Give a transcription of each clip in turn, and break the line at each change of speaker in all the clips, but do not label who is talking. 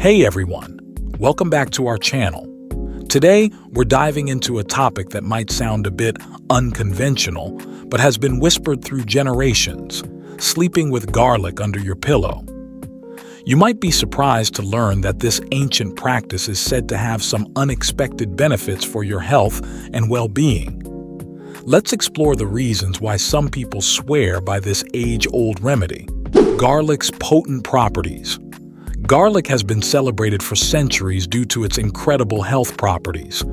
Hey everyone, welcome back to our channel. Today, we're diving into a topic that might sound a bit unconventional, but has been whispered through generations: sleeping with garlic under your pillow. You might be surprised to learn that this ancient practice is said to have some unexpected benefits for your health and well-being. Let's explore the reasons why some people swear by this age-old remedy. Garlic's potent properties. Garlic has been celebrated for centuries due to its incredible health properties.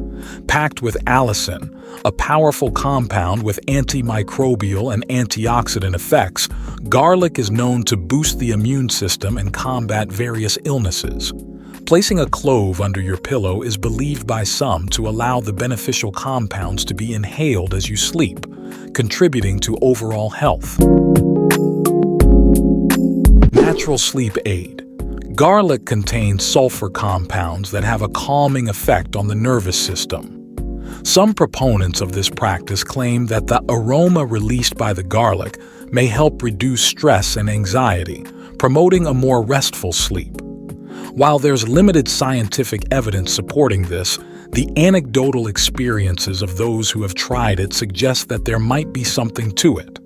Packed with allicin, a powerful compound with antimicrobial and antioxidant effects, garlic is known to boost the immune system and combat various illnesses. Placing a clove under your pillow is believed by some to allow the beneficial compounds to be inhaled as you sleep, contributing to overall health. Natural sleep aid. Garlic contains sulfur compounds that have a calming effect on the nervous system. Some proponents of this practice claim that the aroma released by the garlic may help reduce stress and anxiety, promoting a more restful sleep. While there's limited scientific evidence supporting this, the anecdotal experiences of those who have tried it suggest that there might be something to it.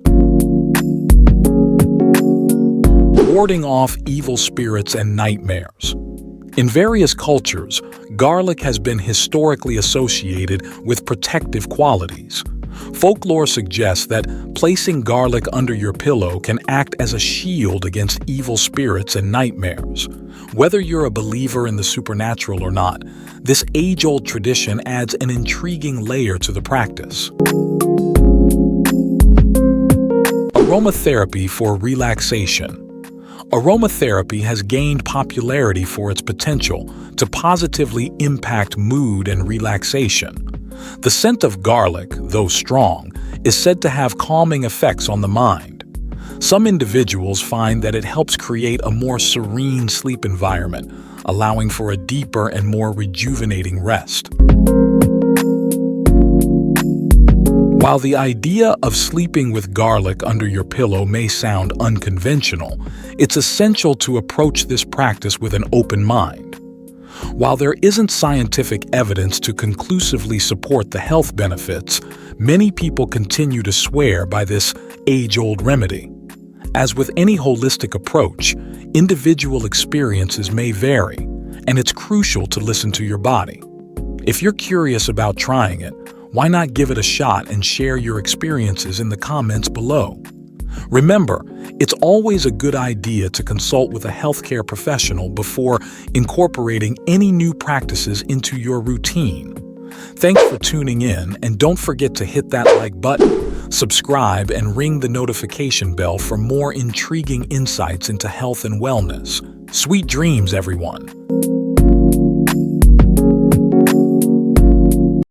Warding off evil spirits and nightmares. In various cultures, garlic has been historically associated with protective qualities. Folklore suggests that placing garlic under your pillow can act as a shield against evil spirits and nightmares. Whether you're a believer in the supernatural or not, this age-old tradition adds an intriguing layer to the practice. Aromatherapy for relaxation. Aromatherapy has gained popularity for its potential to positively impact mood and relaxation. The scent of garlic, though strong, is said to have calming effects on the mind. Some individuals find that it helps create a more serene sleep environment, allowing for a deeper and more rejuvenating rest. While the idea of sleeping with garlic under your pillow may sound unconventional, it's essential to approach this practice with an open mind. While there isn't scientific evidence to conclusively support the health benefits, many people continue to swear by this age-old remedy. As with any holistic approach, individual experiences may vary, and it's crucial to listen to your body. If you're curious about trying it, why not give it a shot and share your experiences in the comments below? Remember, it's always a good idea to consult with a healthcare professional before incorporating any new practices into your routine. Thanks for tuning in, and don't forget to hit that like button, subscribe, and ring the notification bell for more intriguing insights into health and wellness. Sweet dreams, everyone!